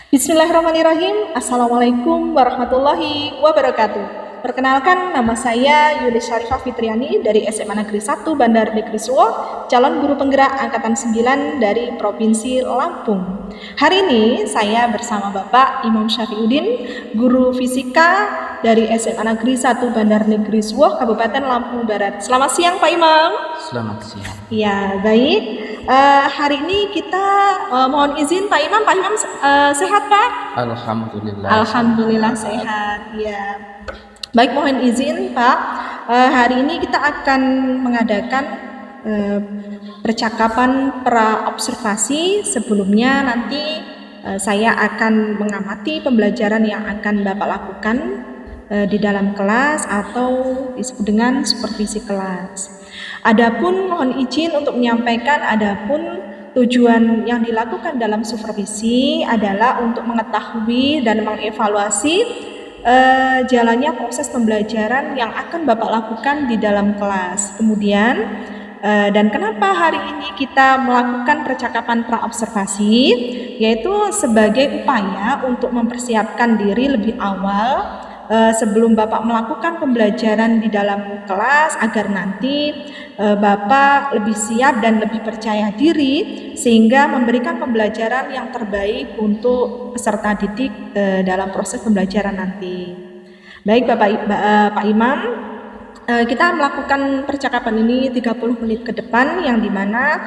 Bismillahirrahmanirrahim. Assalamualaikum warahmatullahi wabarakatuh. Perkenalkan, nama saya Yuli Syarifah Fitriani dari SMA Negeri 1 Bandar Negeri Suwoh, calon guru penggerak Angkatan 9 dari Provinsi Lampung. Hari ini saya bersama Bapak Imam Syafiuddin, guru fisika dari SMA Negeri 1 Bandar Negeri Suwoh, Kabupaten Lampung Barat. Selamat siang Pak Imam. Selamat siang. Ya, baik. Hari ini kita mohon izin Pak Imam. Pak Imam sehat Pak? Alhamdulillah. Alhamdulillah sehat. Ya. Baik, mohon izin Pak. Hari ini kita akan mengadakan percakapan pra-observasi. Sebelumnya nanti saya akan mengamati pembelajaran yang akan Bapak lakukan di dalam kelas atau disebut dengan supervisi kelas. Adapun mohon izin untuk menyampaikan, tujuan yang dilakukan dalam supervisi adalah untuk mengetahui dan mengevaluasi jalannya proses pembelajaran yang akan Bapak lakukan di dalam kelas. Kemudian dan kenapa hari ini kita melakukan percakapan pra-observasi, yaitu sebagai upaya untuk mempersiapkan diri lebih awal sebelum Bapak melakukan pembelajaran di dalam kelas, agar nanti Bapak lebih siap dan lebih percaya diri sehingga memberikan pembelajaran yang terbaik untuk peserta didik dalam proses pembelajaran nanti. Baik Pak Imam, kita melakukan percakapan ini 30 menit ke depan, yang dimana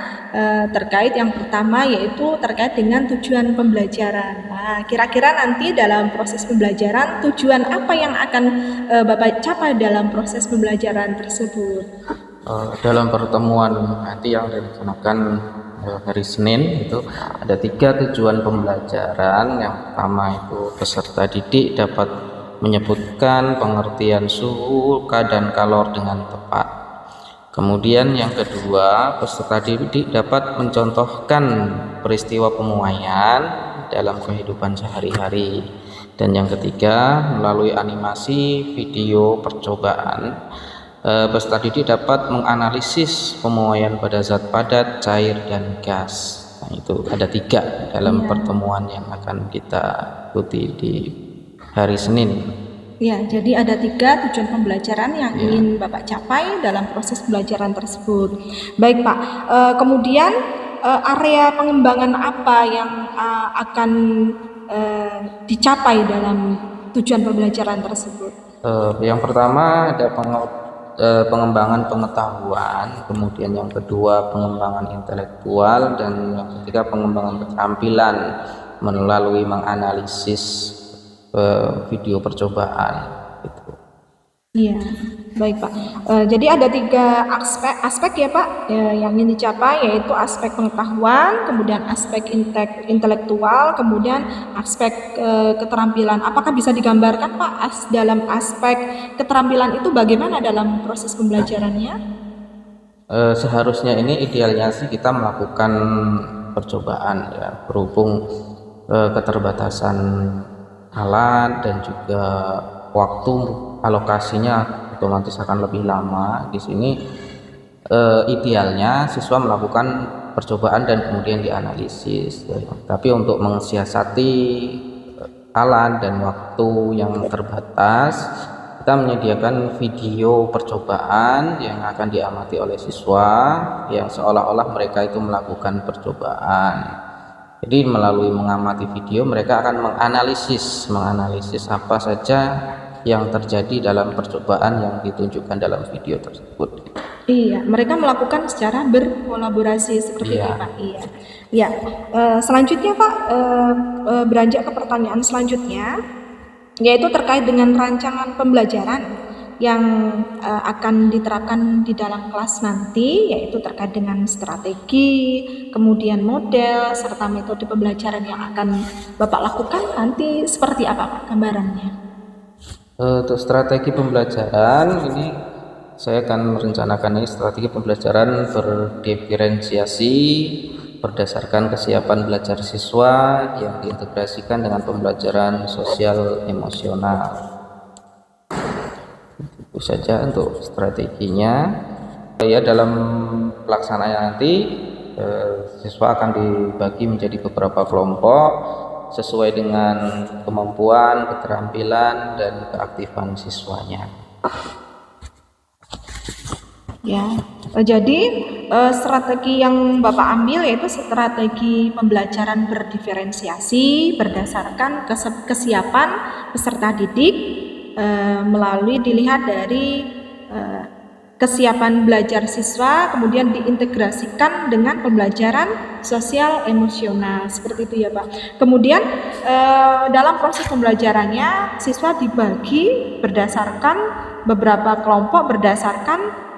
terkait yang pertama yaitu terkait dengan tujuan pembelajaran. Nah, kira-kira nanti dalam proses pembelajaran tujuan apa yang akan Bapak capai dalam proses pembelajaran tersebut? Dalam pertemuan nanti yang direncanakan hari Senin itu ada 3 tujuan pembelajaran. Yang pertama itu peserta didik dapat menyebutkan pengertian suhu, keadaan kalor dengan tepat. Kemudian yang kedua, peserta didik dapat mencontohkan peristiwa pemuaian dalam kehidupan sehari-hari. Dan yang ketiga, melalui animasi video percobaan, peserta didik dapat menganalisis pemuaian pada zat padat, cair, dan gas. Nah, itu ada 3 dalam pertemuan yang akan kita ikuti di hari Senin. Ya, jadi ada 3 tujuan pembelajaran yang ingin Bapak capai dalam proses pembelajaran tersebut. Baik Pak, kemudian area pengembangan apa yang akan dicapai dalam tujuan pembelajaran tersebut? Yang pertama ada pengembangan pengetahuan, kemudian yang kedua pengembangan intelektual, dan yang ketiga pengembangan keterampilan melalui menganalisis video percobaan gitu. Iya, baik Pak. Jadi ada 3 aspek ya Pak yang ingin dicapai, yaitu aspek pengetahuan, kemudian aspek intelektual, kemudian aspek keterampilan. Apakah bisa digambarkan Pak dalam aspek keterampilan itu bagaimana dalam proses pembelajarannya? Seharusnya ini idealnya sih kita melakukan percobaan ya, berhubung keterbatasan alat dan juga waktu alokasinya otomatis akan lebih lama. Di sini idealnya siswa melakukan percobaan dan kemudian dianalisis. Tapi untuk mensiasati alat dan waktu yang terbatas, kita menyediakan video percobaan yang akan diamati oleh siswa, yang seolah-olah mereka itu melakukan percobaan. Jadi melalui mengamati video, mereka akan menganalisis apa saja yang terjadi dalam percobaan yang ditunjukkan dalam video tersebut. Iya, mereka melakukan secara berkolaborasi seperti itu Pak. Iya. Ya, selanjutnya Pak, beranjak ke pertanyaan selanjutnya, yaitu terkait dengan rancangan pembelajaran yang akan diterapkan di dalam kelas nanti, yaitu terkait dengan strategi, kemudian model, serta metode pembelajaran yang akan Bapak lakukan nanti seperti apa Pak gambarannya? Untuk strategi pembelajaran ini saya akan merencanakan strategi pembelajaran berdiferensiasi berdasarkan kesiapan belajar siswa yang diintegrasikan dengan pembelajaran sosial emosional. Itu saja untuk strateginya. Ya, dalam pelaksanaan nanti siswa akan dibagi menjadi beberapa kelompok. sesuai dengan kemampuan, keterampilan, dan keaktifan siswanya. Ya, jadi strategi yang Bapak ambil yaitu strategi pembelajaran berdiferensiasi berdasarkan kesiapan peserta didik melalui dilihat dari kesiapan belajar siswa, kemudian diintegrasikan dengan pembelajaran sosial emosional, seperti itu ya Pak. Kemudian dalam proses pembelajarannya siswa dibagi berdasarkan beberapa kelompok berdasarkan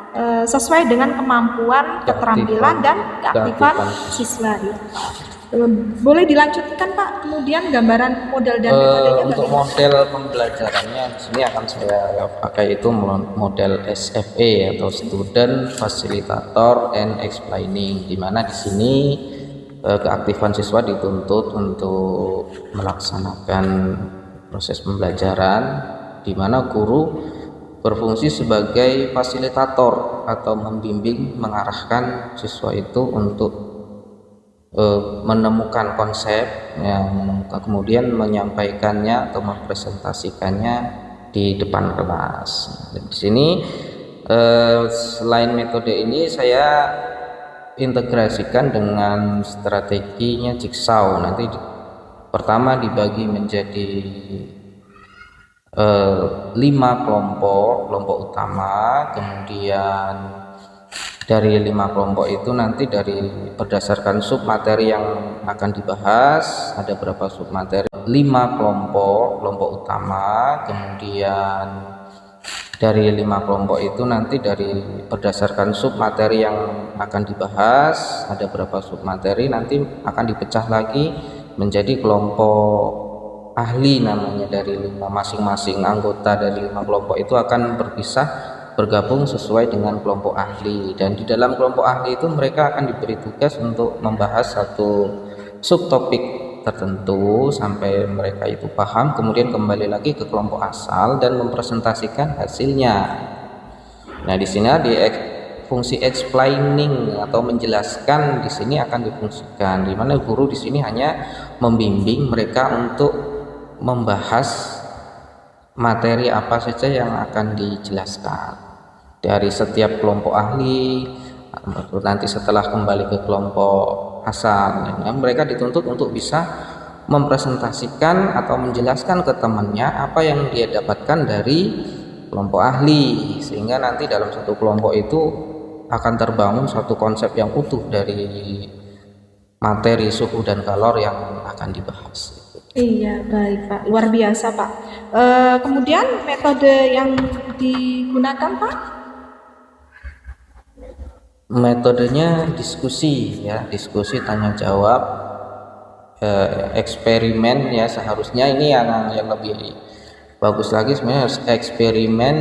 sesuai dengan kemampuan, keterampilan, dan keaktifan siswa. Boleh dilanjutkan Pak, kemudian gambaran model dan metodenya untuk model pembelajarannya di sini akan saya pakai itu model SFA atau Student Facilitator and Explaining, di mana di sini keaktifan siswa dituntut untuk melaksanakan proses pembelajaran, di mana guru berfungsi sebagai fasilitator atau membimbing, mengarahkan siswa itu untuk menemukan konsep, kemudian menyampaikannya atau mempresentasikannya di depan kelas. Dan di sini selain metode ini saya integrasikan dengan strateginya Jigsaw. Nanti pertama dibagi menjadi 5 kelompok utama, kemudian dari 5 kelompok itu nanti berdasarkan sub materi yang akan dibahas, ada berapa sub materi, 5 kelompok utama, kemudian dari 5 kelompok itu nanti berdasarkan sub materi yang akan dibahas, ada berapa sub materi, nanti akan dipecah lagi menjadi kelompok ahli namanya. Dari 5 masing-masing anggota dari 5 kelompok itu akan bergabung sesuai dengan kelompok ahli, dan di dalam kelompok ahli itu mereka akan diberi tugas untuk membahas satu subtopik tertentu sampai mereka itu paham, kemudian kembali lagi ke kelompok asal dan mempresentasikan hasilnya. Nah, di sini fungsi explaining atau menjelaskan di sini akan difungsikan, di mana guru di sini hanya membimbing mereka untuk membahas materi apa saja yang akan dijelaskan dari setiap kelompok ahli. Nanti setelah kembali ke kelompok asal, mereka dituntut untuk bisa mempresentasikan atau menjelaskan ke temannya apa yang dia dapatkan dari kelompok ahli, sehingga nanti dalam satu kelompok itu akan terbangun satu konsep yang utuh dari materi suhu dan kalor yang akan dibahas. Iya, baik Pak, luar biasa Pak. Kemudian metode yang digunakan Pak? Metodenya diskusi ya, diskusi tanya jawab, eksperimen ya. Seharusnya ini yang lebih bagus lagi sebenarnya, eksperimen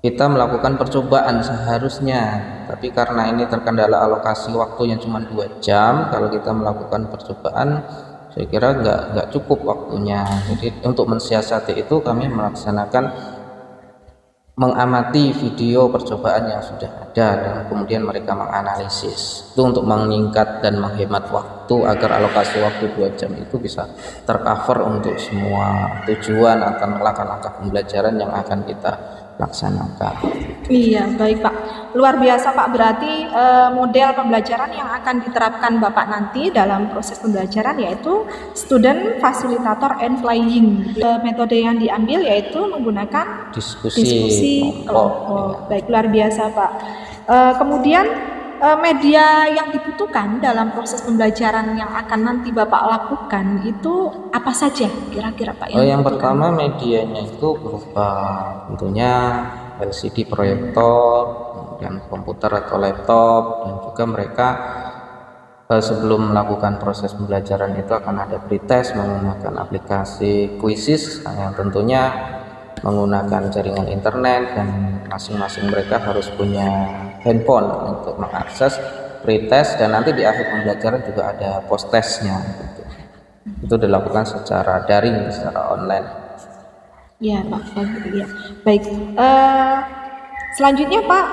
kita melakukan percobaan seharusnya, tapi karena ini terkendala alokasi waktunya cuma 2 jam, kalau kita melakukan percobaan saya kira nggak cukup waktunya. Jadi untuk mensiasati itu kami mengamati video percobaan yang sudah ada dan kemudian mereka menganalisis itu untuk meningkat dan menghemat waktu agar alokasi waktu 2 jam itu bisa tercover untuk semua tujuan atau langkah-langkah pembelajaran yang akan kita laksanakan. Iya, baik Pak, luar biasa Pak. Berarti model pembelajaran yang akan diterapkan Bapak nanti dalam proses pembelajaran yaitu Student Facilitator and Playing. Metode yang diambil yaitu menggunakan diskusi kelompok. Baik, luar biasa Pak. Kemudian media yang dibutuhkan dalam proses pembelajaran yang akan nanti Bapak lakukan itu apa saja kira-kira Pak? Yang pertama medianya itu berupa tentunya LCD proyektor, kemudian komputer atau laptop, dan juga mereka sebelum melakukan proses pembelajaran itu akan ada pretest menggunakan aplikasi Quizzes yang tentunya menggunakan jaringan internet, dan masing-masing mereka harus punya handphone untuk mengakses pretest, dan nanti di akhir pembelajaran juga ada post testnya gitu. Itu dilakukan secara daring, secara online. Ya Pak, ya. Baik. Selanjutnya Pak,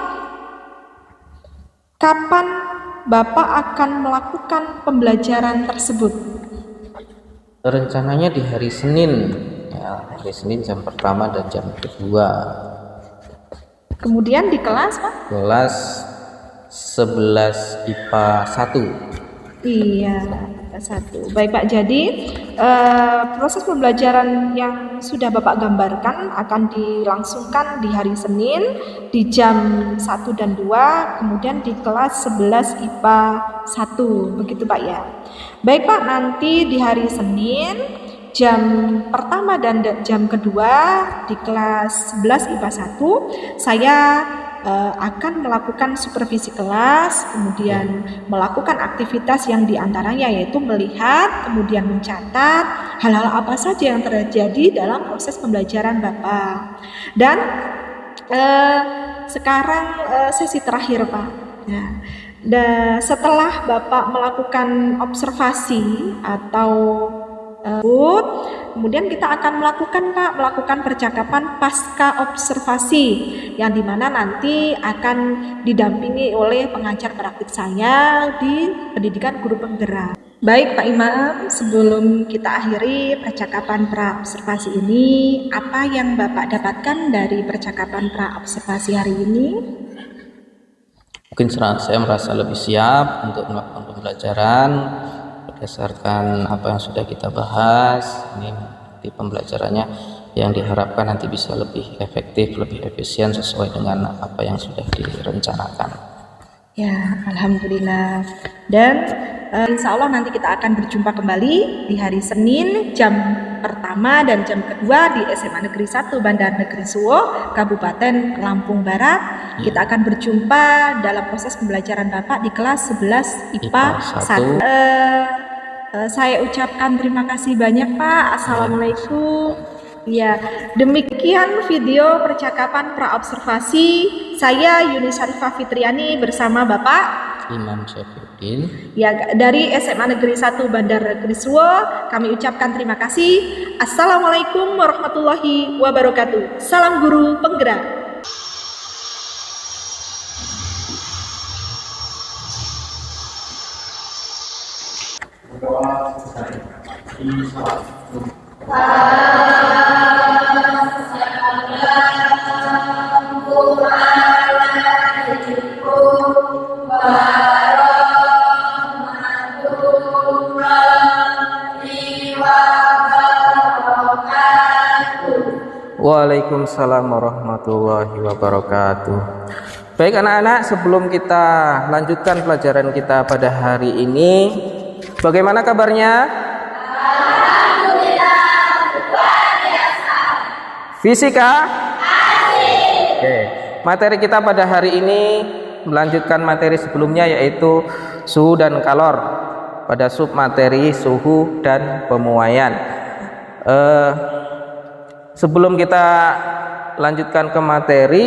kapan Bapak akan melakukan pembelajaran tersebut? Rencananya di hari Senin, ya, hari Senin jam pertama dan jam kedua. Kemudian di kelas, Pak? Kelas 11 IPA 1. Iya, satu. Baik Pak, jadi proses pembelajaran yang sudah Bapak gambarkan akan dilangsungkan di hari Senin di jam 1 dan 2, kemudian di kelas 11 IPA 1, begitu Pak ya. Baik Pak, nanti di hari Senin jam pertama dan jam kedua di kelas 11 IPA 1 saya akan melakukan supervisi kelas, kemudian melakukan aktivitas yang diantaranya yaitu melihat, kemudian mencatat hal-hal apa saja yang terjadi dalam proses pembelajaran Bapak. Dan sekarang sesi terakhir Pak. Nah, setelah Bapak melakukan observasi atau kemudian kita akan melakukan percakapan pasca observasi yang dimana nanti akan didampingi oleh pengajar praktik saya di pendidikan guru penggerak. Baik Pak Imam, sebelum kita akhiri percakapan pra-observasi ini, apa yang Bapak dapatkan dari percakapan pra-observasi hari ini? Mungkin saya merasa lebih siap untuk melakukan pembelajaran berdasarkan apa yang sudah kita bahas. Ini di pembelajarannya yang diharapkan nanti bisa lebih efektif, lebih efisien sesuai dengan apa yang sudah direncanakan. Ya, alhamdulillah. Dan insya Allah nanti kita akan berjumpa kembali di hari Senin jam pertama dan jam kedua di SMA Negeri 1 Bandar Negeri Suwo, Kabupaten Lampung Barat. Kita akan berjumpa dalam proses pembelajaran Bapak di kelas 11 IPA 1. Saya ucapkan terima kasih banyak Pak. Assalamualaikum. Ya, demikian video percakapan pra-observasi saya Yuni Syarifah Fitriani bersama Bapak Imam Syafruddin. Ya, dari SMA Negeri 1 Bandar Negeri Suwo, kami ucapkan terima kasih. Assalamualaikum warahmatullahi wabarakatuh. Salam guru penggerak. Waalaikumsalam warahmatullahi wabarakatuh. Baik anak-anak, sebelum kita lanjutkan pelajaran kita pada hari ini, bagaimana kabarnya? Alhamdulillah, luar biasa. Fisika? Oke. Materi kita pada hari ini melanjutkan materi sebelumnya yaitu suhu dan kalor pada submateri suhu dan pemuaian. Sebelum kita lanjutkan ke materi,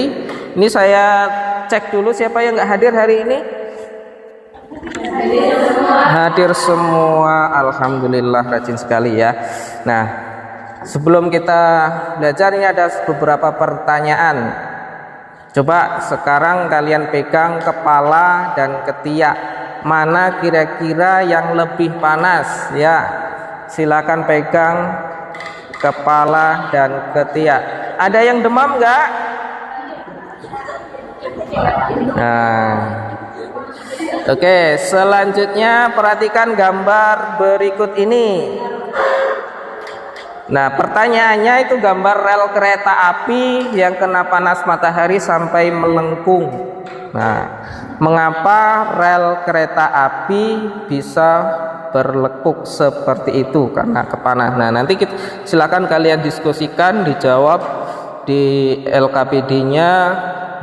ini saya cek dulu siapa yang nggak hadir hari ini. Hadir semua, alhamdulillah, rajin sekali ya. Nah, sebelum kita belajar ini ada beberapa pertanyaan. Coba sekarang kalian pegang kepala dan ketiak, mana kira-kira yang lebih panas ya? Silakan pegang kepala dan ketiak. Ada yang demam nggak? Nah, oke, selanjutnya perhatikan gambar berikut ini. Nah, pertanyaannya itu gambar rel kereta api yang kena panas matahari sampai melengkung. Nah, mengapa rel kereta api bisa berlekuk seperti itu? Karena kepanasan. Nah, nanti silakan kalian diskusikan, dijawab di LKPD-nya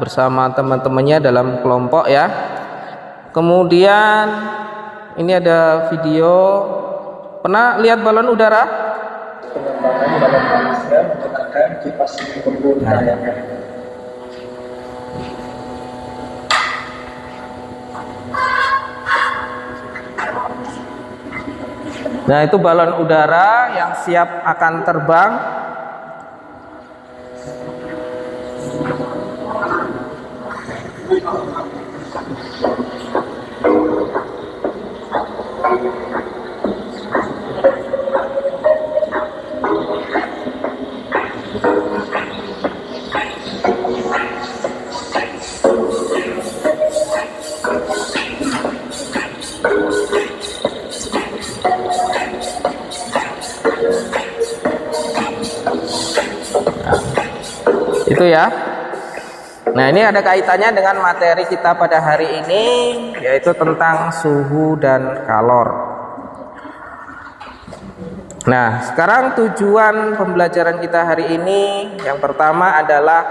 bersama teman-temannya dalam kelompok ya. Kemudian ini ada video. Pernah lihat balon udara? Pengembangan balon panasnya menggunakan kipas kebun kayangan. Nah, itu balon udara yang siap akan terbang. Itu ya. Nah, ini ada kaitannya dengan materi kita pada hari ini, yaitu tentang suhu dan kalor. Nah, sekarang tujuan pembelajaran kita hari ini yang pertama adalah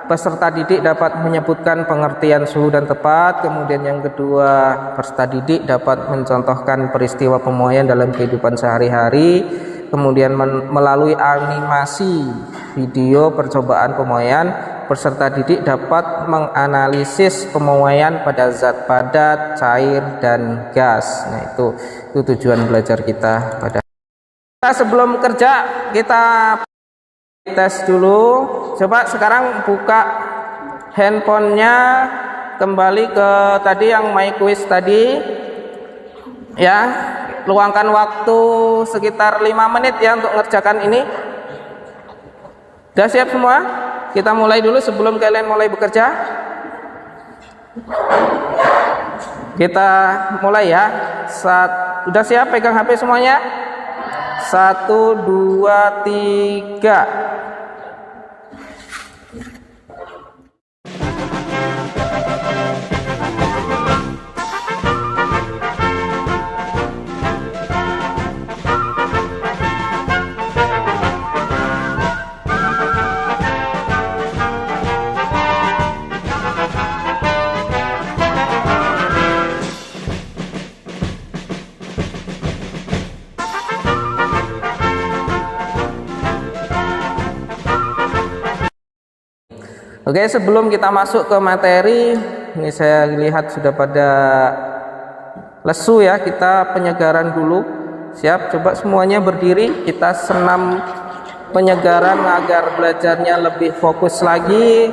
peserta didik dapat menyebutkan pengertian suhu dan tepat. Kemudian yang kedua, peserta didik dapat mencontohkan peristiwa pemuaian dalam kehidupan sehari-hari. Kemudian melalui animasi video percobaan pemuaian, peserta didik dapat menganalisis pemuaian pada zat padat, cair, dan gas. Nah, itu tujuan belajar kita pada. Sebelum kerja kita tes dulu. Coba sekarang buka handphonenya, kembali ke tadi yang my quiz tadi ya. Luangkan waktu sekitar 5 menit ya untuk mengerjakan ini. Sudah siap semua? Kita mulai dulu sebelum kalian mulai bekerja. Kita mulai ya. Sudah siap pegang HP semuanya? 1, 2, 3. Oke, sebelum kita masuk ke materi, ini saya lihat sudah pada lesu ya, kita penyegaran dulu. Siap? Coba semuanya berdiri, kita senam penyegaran agar belajarnya lebih fokus lagi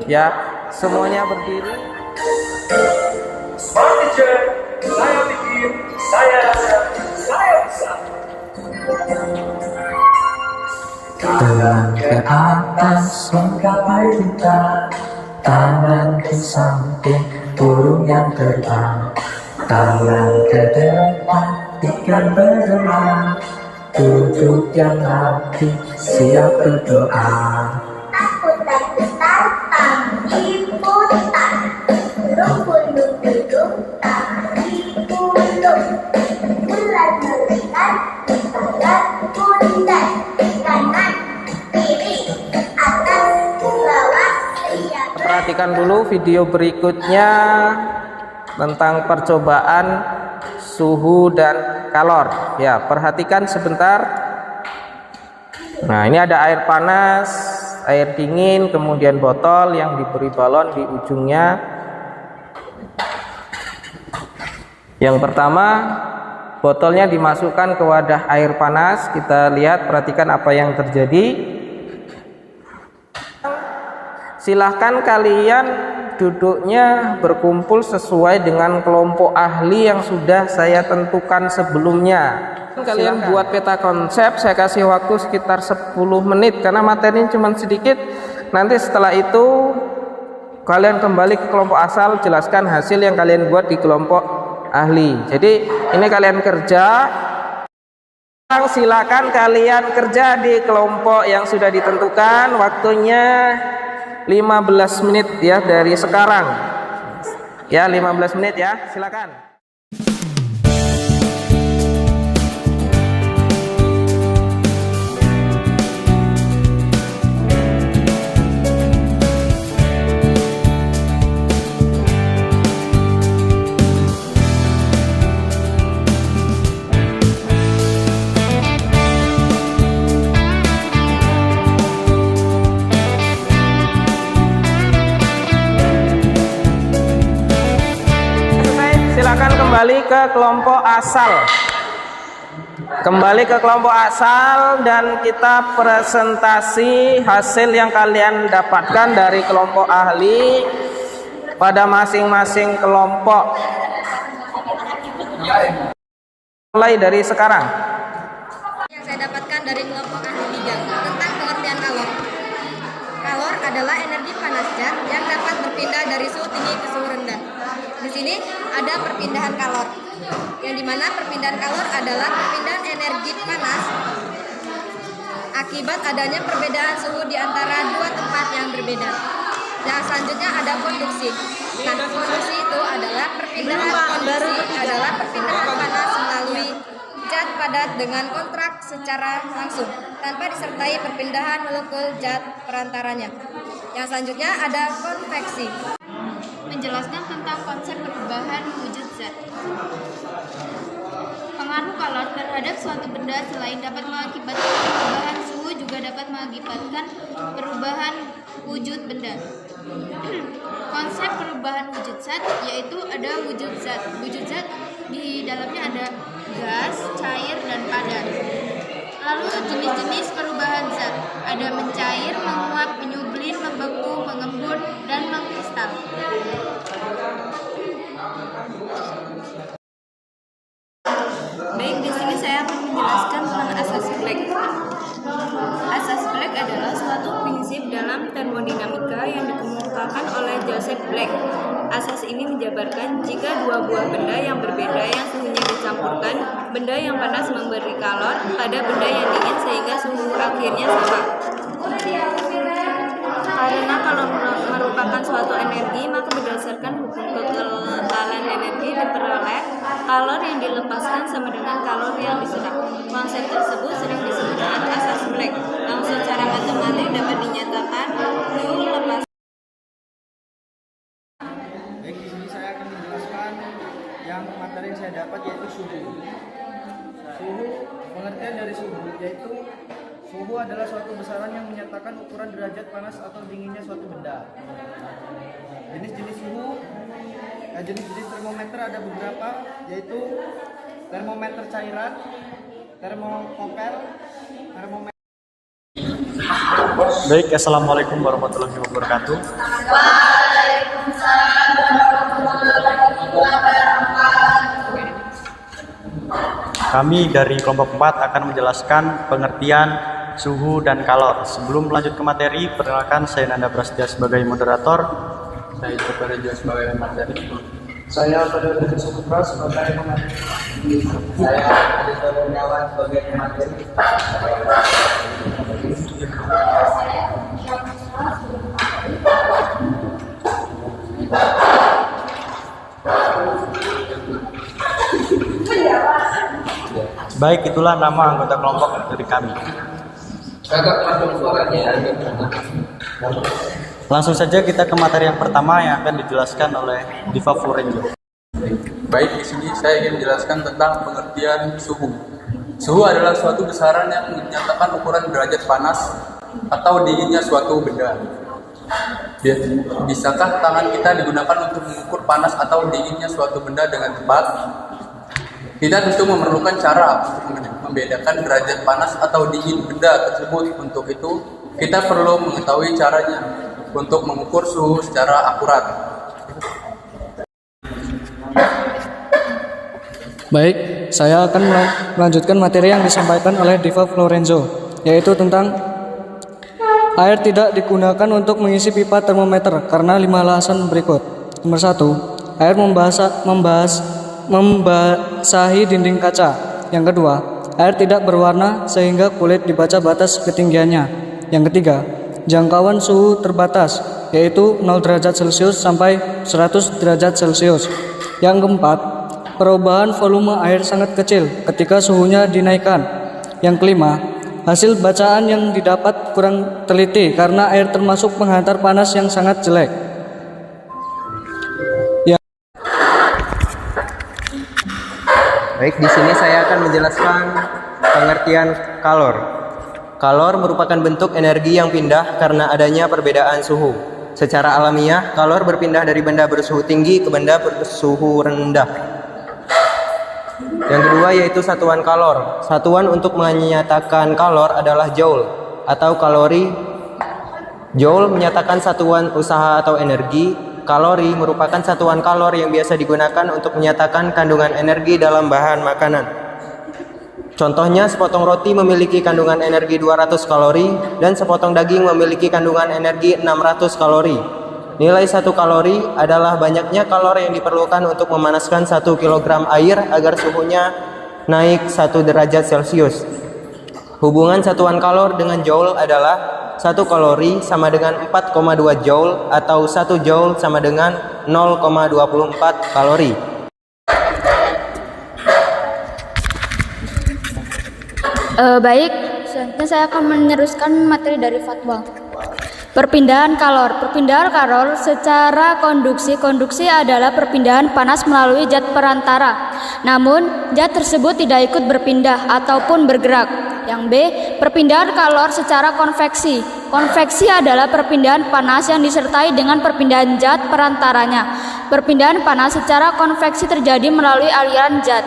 ya. Semuanya berdiri. Smart teacher, saya pikir, saya rasa, saya bisa. Tangan ke atas menggapai bintang, tangan ke samping burung yang terbang, tangan ke depan ikan berenang, duduk yang rapi siap berdoa. Aku tak besar, kaki putar, burung duduk, kaki pulung, bulan melihat, kepala bundar, kanan, kiri, atas, bawah, siap. Perhatikan dulu video berikutnya tentang percobaan suhu dan kalor. Ya, perhatikan sebentar. Nah, ini ada air panas, air dingin, kemudian botol yang diberi balon di ujungnya. Yang pertama, botolnya dimasukkan ke wadah air panas. Kita lihat, perhatikan apa yang terjadi. Silahkan kalian duduknya berkumpul sesuai dengan kelompok ahli yang sudah saya tentukan sebelumnya. Kalian buat peta konsep, saya kasih waktu sekitar 10 menit karena materinya cuma sedikit. Nanti setelah itu kalian kembali ke kelompok asal, jelaskan hasil yang kalian buat di kelompok ahli. Jadi ini kalian kerja. Silakan kalian kerja di kelompok yang sudah ditentukan. Waktunya 15 menit ya dari sekarang. Ya, 15 menit ya, silakan. Silakan kembali ke kelompok asal. Kembali ke kelompok asal dan kita presentasi hasil yang kalian dapatkan dari kelompok ahli pada masing-masing kelompok. Mulai dari sekarang. Yang saya dapatkan dari kelompok ahli 3 tentang pengertian kalor. Kalor adalah energi panas zat yang dapat berpindah dari suhu tinggi ke suhu rendah. Di sini ada perpindahan kalor, yang dimana perpindahan kalor adalah perpindahan energi panas akibat adanya perbedaan suhu di antara dua tempat yang berbeda. Yang selanjutnya ada konduksi. Nah, konduksi itu adalah perpindahan panas melalui zat padat dengan kontrak secara langsung tanpa disertai perpindahan molekul zat perantaranya. Yang selanjutnya ada konveksi. Menjelaskan tentang konsep perubahan wujud zat. Pengaruh kalor terhadap suatu benda selain dapat mengakibatkan perubahan suhu juga dapat mengakibatkan perubahan wujud benda. Konsep perubahan wujud zat yaitu ada wujud zat. Wujud zat di dalamnya ada gas, cair, dan padat. Lalu jenis-jenis perubahan zat ada mencair, menguap, menyublin, membeku, mengembun, dan mengkristal. Baik, di sini saya akan menjelaskan tentang asas Planck. Asas Planck adalah suatu prinsip dalam termodinamika yang dikemukakan oleh Joseph Planck. Asas ini menjabarkan jika dua buah benda yang berbeda yang suhunya dicampurkan, benda yang panas memberi kalor pada benda yang dingin sehingga suhu akhirnya sama. Karena kalor merupakan suatu energi, maka berdasarkan hukum kekentalan energi diperoleh kalor yang dilepaskan sama dengan kalor yang diserap. Konsep tersebut sering disebut dengan asas Planck. Langsung secara matematik dapat dinyatakan U lepas. Baik, di sini saya akan menjelaskan yang materi yang saya dapat yaitu suhu. Suhu, pengertian dari suhu yaitu suhu adalah suatu besaran yang menyatakan ukuran derajat panas atau dinginnya suatu benda. Jenis-jenis suhu, jenis-jenis termometer ada beberapa, yaitu termometer cairan, termokoktel, termometer. Baik, assalamualaikum warahmatullahi wabarakatuh. Kami dari kelompok 4 akan menjelaskan pengertian suhu dan kalor. Sebelum melanjut ke materi, perkenalkan saya Nanda Prasetya sebagai moderator. Saya Joko Rejo sebagai materi. Saya pada dari Sukutra sebagai pemateri. Saya Aditya Kurniawan sebagai pemateri. Baik, itulah nama anggota kelompok dari kami. Langsung saja kita ke materi yang pertama yang akan dijelaskan oleh Diva Florenzo. Baik, di sini saya ingin menjelaskan tentang pengertian suhu. Suhu adalah suatu besaran yang menyatakan ukuran derajat panas atau dinginnya suatu benda. Bisakah tangan kita digunakan untuk mengukur panas atau dinginnya suatu benda dengan tepat? Kita tentu memerlukan cara untuk membedakan derajat panas atau dingin benda tersebut. Untuk itu, kita perlu mengetahui caranya untuk mengukur suhu secara akurat. Baik, saya akan melanjutkan materi yang disampaikan oleh Diva Florenzo, yaitu tentang air tidak digunakan untuk mengisi pipa termometer karena 5 alasan berikut. Nomor 1, air membasahi dinding kaca. Yang kedua, air tidak berwarna sehingga kulit dibaca batas ketinggiannya. Yang ketiga, jangkauan suhu terbatas, yaitu 0 derajat Celcius sampai 100 derajat Celcius. Yang keempat, perubahan volume air sangat kecil ketika suhunya dinaikkan. Yang kelima, hasil bacaan yang didapat kurang teliti karena air termasuk penghantar panas yang sangat jelek. Baik, di sini saya akan menjelaskan pengertian kalor. Kalor merupakan bentuk energi yang pindah karena adanya perbedaan suhu. Secara alamiah, kalor berpindah dari benda bersuhu tinggi ke benda bersuhu rendah. Yang kedua yaitu satuan kalor. Satuan untuk menyatakan kalor adalah joule atau kalori. Joule menyatakan satuan usaha atau energi. Kalori merupakan satuan kalor yang biasa digunakan untuk menyatakan kandungan energi dalam bahan makanan. Contohnya, sepotong roti memiliki kandungan energi 200 kalori dan sepotong daging memiliki kandungan energi 600 kalori. Nilai 1 kalori adalah banyaknya kalor yang diperlukan untuk memanaskan 1 kg air agar suhunya naik 1 derajat Celcius. Hubungan satuan kalor dengan joule adalah 1 kalori sama dengan 4,2 joule atau 1 joule sama dengan 0,24 kalori. Baik, selanjutnya saya akan meneruskan materi dari fatwa. Perpindahan kalor. Perpindahan kalor secara konduksi. Konduksi adalah perpindahan panas melalui zat perantara. Namun, zat tersebut tidak ikut berpindah ataupun bergerak. Yang B, perpindahan kalor secara konveksi. Konveksi adalah perpindahan panas yang disertai dengan perpindahan zat perantaranya. Perpindahan panas secara konveksi terjadi melalui aliran zat.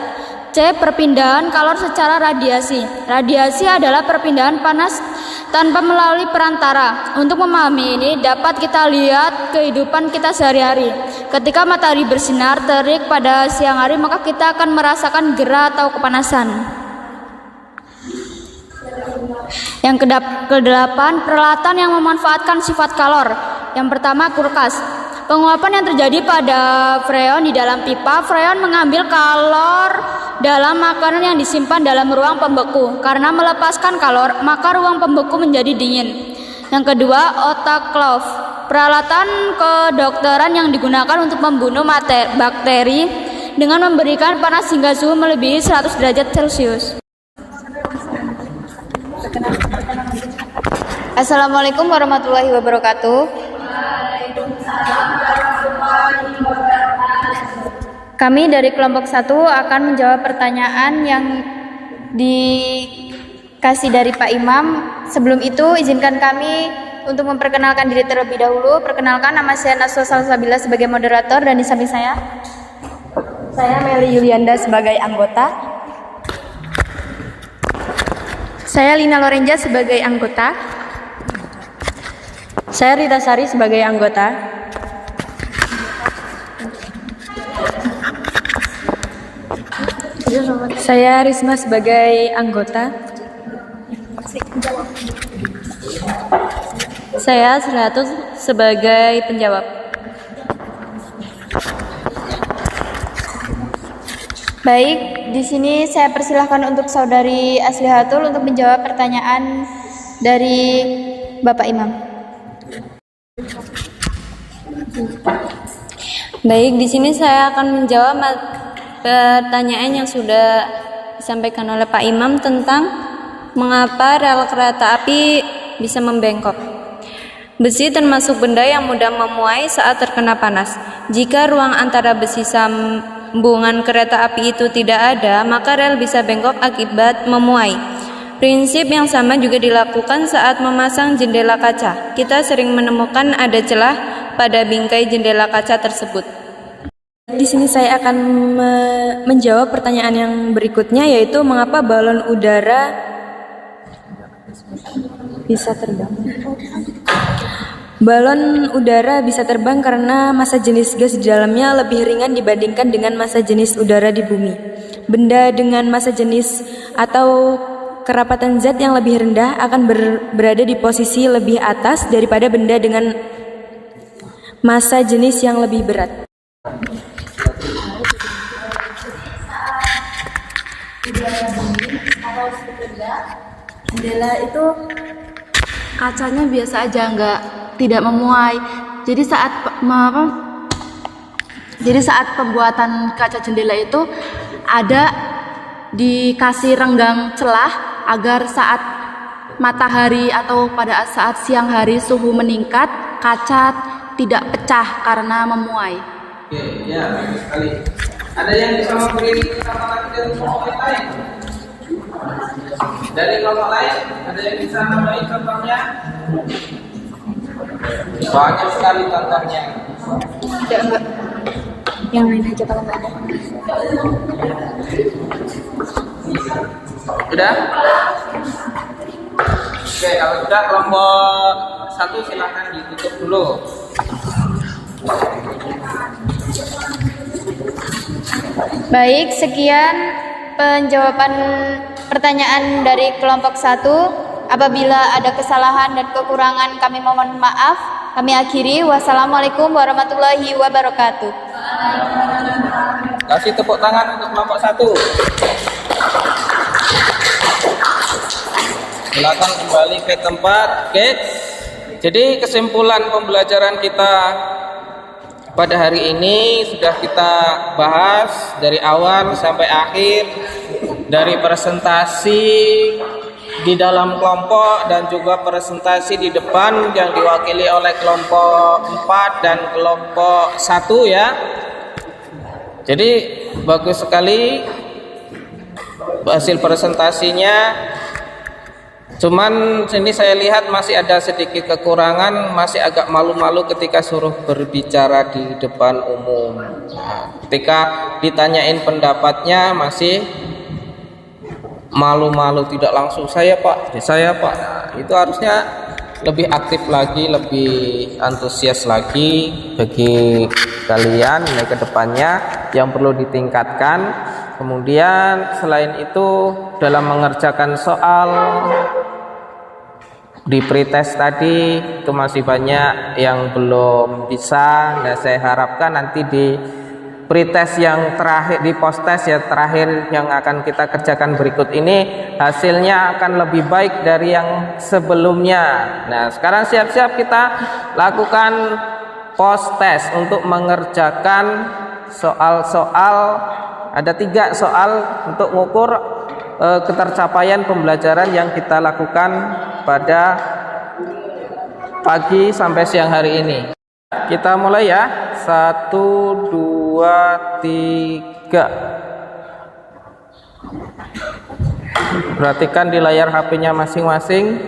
C. Perpindahan kalor secara radiasi. Radiasi adalah perpindahan panas tanpa melalui perantara. Untuk memahami ini dapat kita lihat kehidupan kita sehari-hari. Ketika matahari bersinar terik pada siang hari, maka kita akan merasakan gerah atau kepanasan. Yang kedelapan, peralatan yang memanfaatkan sifat kalor. Yang pertama, kulkas. Penguapan yang terjadi pada freon di dalam pipa. Freon mengambil kalor dalam makanan yang disimpan dalam ruang pembeku. Karena melepaskan kalor, maka ruang pembeku menjadi dingin. Yang kedua, autoclave. Peralatan kedokteran yang digunakan untuk membunuh bakteri dengan memberikan panas hingga suhu melebihi 100 derajat Celcius. Assalamualaikum warahmatullahi wabarakatuh. Kami dari kelompok 1 akan menjawab pertanyaan yang dikasih dari Pak Imam. Sebelum itu, izinkan kami untuk memperkenalkan diri terlebih dahulu. Perkenalkan, nama saya Naswa Salsabila sebagai moderator, dan di samping saya Meli Yulianda sebagai anggota. Saya Lina Lorenza sebagai anggota. Saya Rita Sari sebagai anggota. Saya Risma sebagai anggota. Saya Seratus sebagai penjawab. Baik, di sini saya persilahkan untuk Saudari Aslihatul untuk menjawab pertanyaan dari Bapak Imam. Baik, di sini saya akan menjawab pertanyaan yang sudah disampaikan oleh Pak Imam tentang mengapa rel kereta api bisa membengkok. Besi termasuk benda yang mudah memuai saat terkena panas. Jika ruang antara besi sambungan kereta api itu tidak ada, maka rel bisa bengkok akibat memuai. Prinsip yang sama juga dilakukan saat memasang jendela kaca. Kita sering menemukan ada celah pada bingkai jendela kaca tersebut. Di sini saya akan menjawab pertanyaan yang berikutnya, yaitu mengapa balon udara bisa terbang. Balon udara bisa terbang karena massa jenis gas di dalamnya lebih ringan dibandingkan dengan massa jenis udara di bumi. Benda dengan massa jenis atau kerapatan zat yang lebih rendah akan berada di posisi lebih atas daripada benda dengan massa jenis yang lebih berat. Jendela itu kacanya biasa aja, tidak memuai. Jadi saat pembuatan kaca jendela itu ada dikasih renggang celah agar saat matahari atau pada saat siang hari suhu meningkat, kaca tidak pecah karena memuai. Oke, ya, bagus sekali. Ada yang bisa memberi contoh dari kelompok lain? Dari kelompok lain, ada yang bisa memberi contohnya? Banyak sekali contohnya. Enggak. Yang lain aja kalau nggak ada. Udah? Oke, kalau sudah kelompok 1 silakan ditutup dulu. Baik, sekian penjawaban pertanyaan dari kelompok 1. Apabila ada kesalahan dan kekurangan kami mohon maaf. Kami akhiri. Wassalamualaikum warahmatullahi wabarakatuh. Kasih tepuk tangan untuk kelompok 1. Silakan kembali ke tempat. Oke. Jadi kesimpulan pembelajaran kita pada hari ini sudah kita bahas dari awal sampai akhir, dari presentasi di dalam kelompok dan juga presentasi di depan yang diwakili oleh kelompok 4 dan kelompok 1 ya. Jadi bagus sekali hasil presentasinya. Cuman sini saya lihat masih ada sedikit kekurangan, masih agak malu-malu ketika suruh berbicara di depan umum. Nah, ketika ditanyain pendapatnya masih malu-malu, tidak langsung saya pak. Nah, itu harusnya lebih aktif lagi, lebih antusias lagi bagi kalian ke depannya yang perlu ditingkatkan. Kemudian selain itu dalam mengerjakan soal di pretest tadi itu masih banyak yang belum bisa. Nah, saya harapkan nanti di pretest yang terakhir, di post test ya terakhir yang akan kita kerjakan berikut ini hasilnya akan lebih baik dari yang sebelumnya. Nah, sekarang siap-siap kita lakukan post test untuk mengerjakan soal-soal. Ada 3 soal untuk mengukur ketercapaian pembelajaran yang kita lakukan pada pagi sampai siang hari ini. Kita mulai ya. 1, 2, 3. Perhatikan di layar HP-nya masing-masing.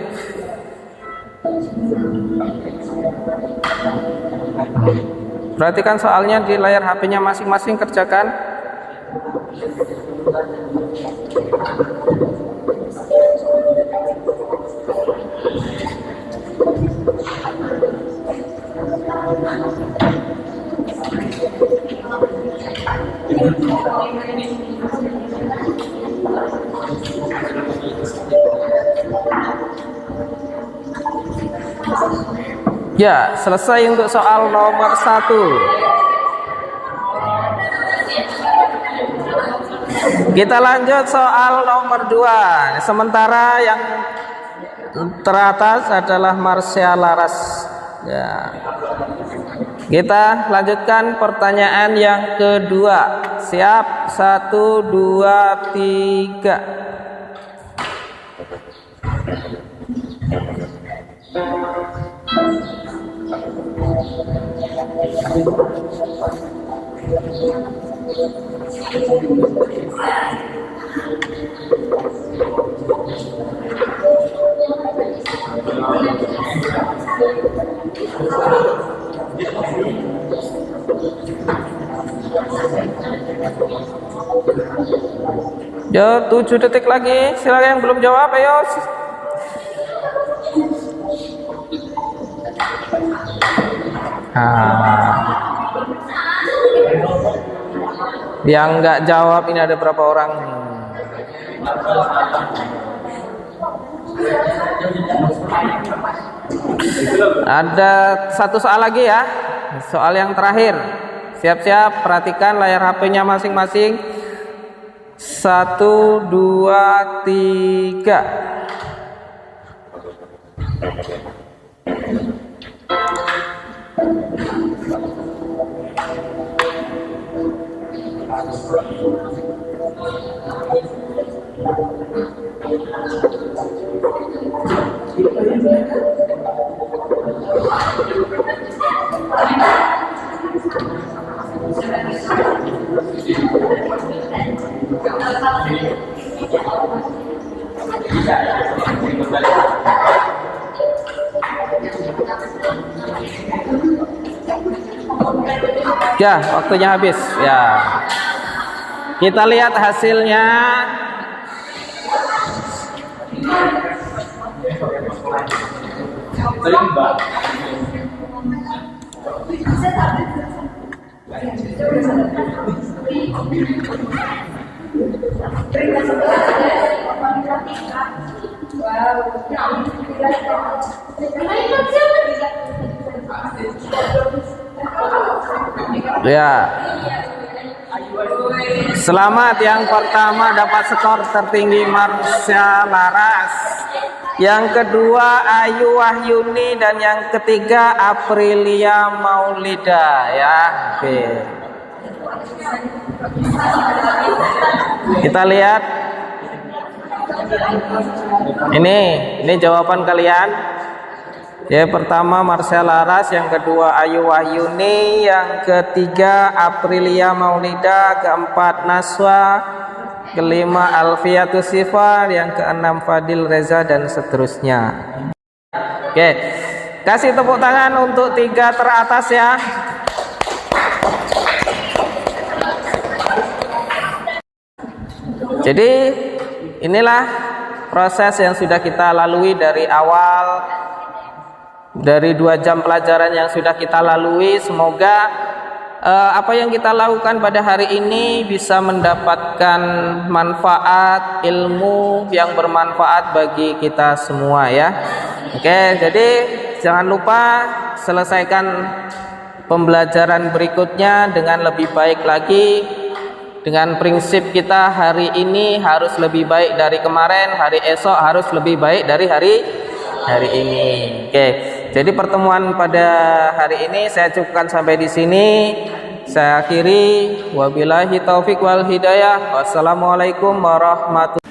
Perhatikan soalnya di layar HP-nya masing-masing, kerjakan. Ya, selesai untuk soal nomor 1. Kita lanjut soal nomor 2. Sementara yang teratas adalah Marsha Laras. Ya. Kita lanjutkan pertanyaan yang kedua. Siap? 1, 2, 3. Ya, 7 detik lagi. Silakan yang belum jawab, ayo. Yang nggak jawab ini ada berapa orang? Ada 1 soal lagi ya. Soal yang terakhir. Siap-siap, perhatikan layar HP-nya masing-masing. 1, 2, 3. Ya, waktunya habis. Ya. Kita lihat hasilnya. Ya. Selamat, yang pertama dapat skor tertinggi Marsha Laras. yang kedua Ayu Wahyuni, dan yang ketiga Aprilia Maulida ya. Oke. Kita lihat. Ini jawaban kalian. Ya, pertama Marsha Laras, yang kedua Ayu Wahyuni, yang ketiga Aprilia Maulida, keempat Naswa, kelima Alfiatus Sifar, yang keenam Fadil Reza, dan seterusnya. Oke, kasih tepuk tangan untuk 3 teratas ya. Jadi inilah proses yang sudah kita lalui dari awal, dari 2 jam pelajaran yang sudah kita lalui. Semoga apa yang kita lakukan pada hari ini bisa mendapatkan manfaat, ilmu yang bermanfaat bagi kita semua ya. Oke, jadi jangan lupa selesaikan pembelajaran berikutnya dengan lebih baik lagi, dengan prinsip kita hari ini harus lebih baik dari kemarin, hari esok harus lebih baik dari hari ini. Oke, jadi pertemuan pada hari ini saya cukupkan sampai di sini. Saya akhiri, wabillahi taufik wal hidayah. Wassalamualaikum warahmatullahi wabarakatuh.